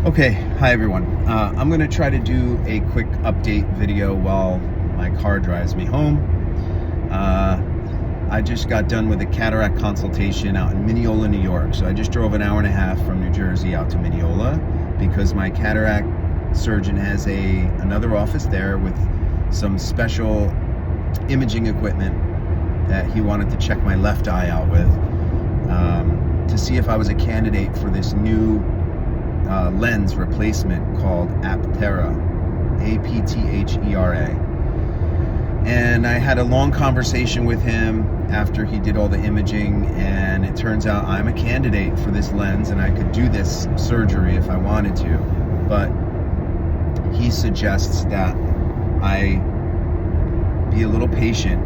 Okay, hi everyone. I'm going to try to do a quick update video while my car drives me home. I just got done with a cataract consultation out in Mineola, New York. So I just drove an hour and a half from New Jersey out to Mineola because my cataract surgeon has another office there with some special imaging equipment that he wanted to check my left eye out with to see if I was a candidate for this new lens replacement called Apthera, Apthera. And I had a long conversation with him after he did all the imaging, and it turns out I'm a candidate for this lens and I could do this surgery if I wanted to. But he suggests that I be a little patient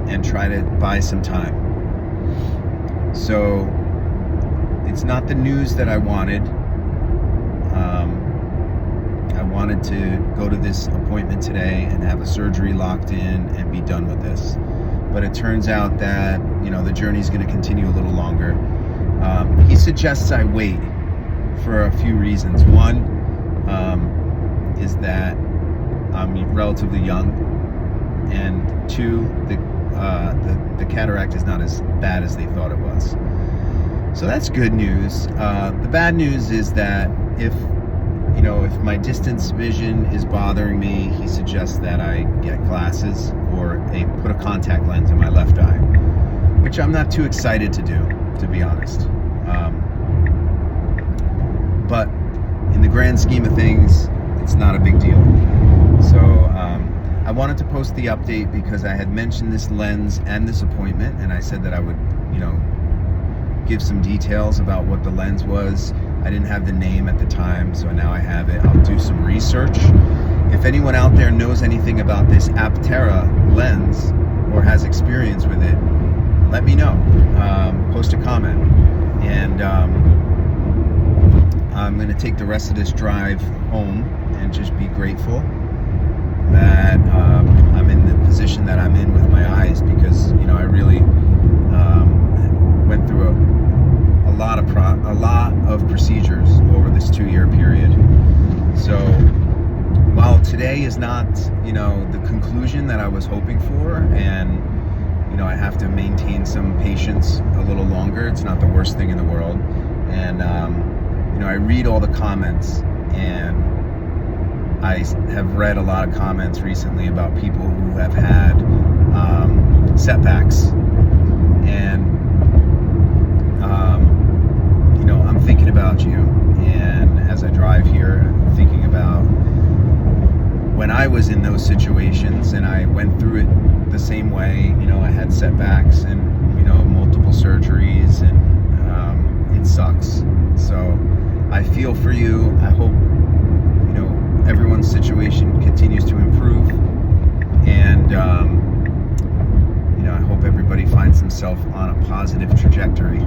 and try to buy some time. So it's not the news that I wanted. I wanted to go to this appointment today and have a surgery locked in and be done with this. But it turns out that, the journey's going to continue a little longer. He suggests I wait for a few reasons. One is that I'm relatively young, and two, the cataract is not as bad as they thought it was. So that's good news. The bad news is that if my distance vision is bothering me, he suggests that I get glasses or put a contact lens in my left eye, which I'm not too excited to do, to be honest. But in the grand scheme of things, it's not a big deal. So I wanted to post the update because I had mentioned this lens and this appointment, and I said that I would, give some details about what the lens was. I didn't have the name at the time, so now I have it. I'll do some research. If anyone out there knows anything about this Apthera lens or has experience with it, let me know. Post a comment. And I'm going to take the rest of this drive home and just be grateful that I'm in the position that I'm in with my eyes, because I really went through a lot of procedures over this 2-year period. So while today is not the conclusion that I was hoping for, and I have to maintain some patience a little longer, it's not the worst thing in the world. And I read all the comments, and I have read a lot of comments recently about people who have had setbacks, and I'm thinking about you, and as I drive here, I'm thinking about when I was in those situations and I went through it the same way. I had setbacks and multiple surgeries, and it sucks. So I feel for you. I hope everyone's situation continues to improve, and I hope everybody finds themselves on a positive trajectory,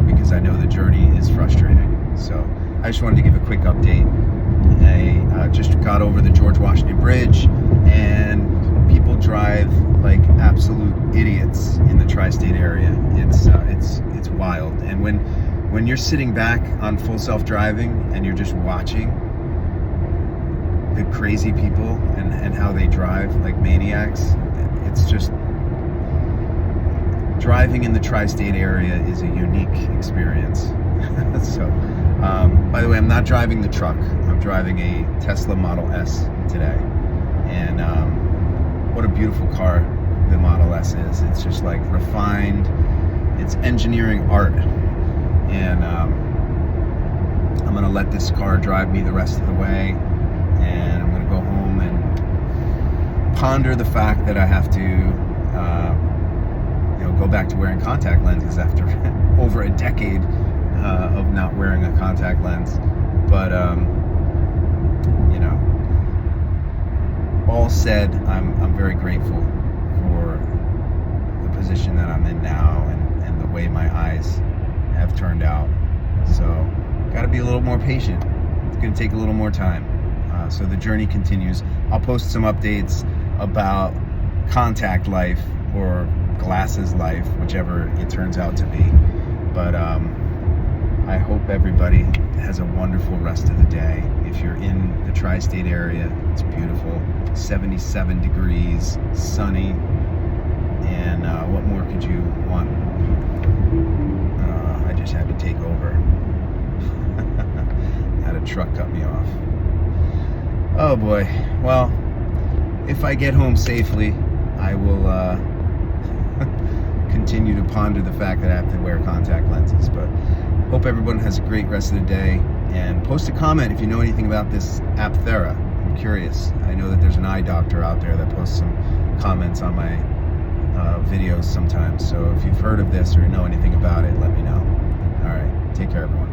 because I know the journey is frustrating. So I just wanted to give a quick update. I just got over the George Washington Bridge, and people drive like absolute idiots in the tri-state area. It's wild. And when you're sitting back on full self-driving and you're just watching the crazy people and how they drive like maniacs, it's just, driving in the tri-state area is a unique experience. So, by the way, I'm not driving the truck. I'm driving a Tesla Model S today. And what a beautiful car the Model S is. It's just like refined. It's engineering art. And I'm going to let this car drive me the rest of the way. And I'm going to go home and ponder the fact that I have to go back to wearing contact lenses after over a decade of not wearing a contact lens. But all said, I'm very grateful for the position that I'm in now, and the way my eyes have turned out. So got to be a little more patient. It's going to take a little more time. So the journey continues. I'll post some updates about contact life or glasses life, whichever it turns out to be. But I hope everybody has a wonderful rest of the day. If you're in the tri-state area, it's beautiful. 77 degrees, sunny, and what more could you want? I just had to take over. Had a truck cut me off. Oh boy. Well, if I get home safely, I will continue to ponder the fact that I have to wear contact lenses. But hope everyone has a great rest of the day, and post a comment if you know anything about this Apthera. I'm curious. I know that there's an eye doctor out there that posts some comments on my videos sometimes, so if you've heard of this or know anything about it, let me know. All right, take care everyone.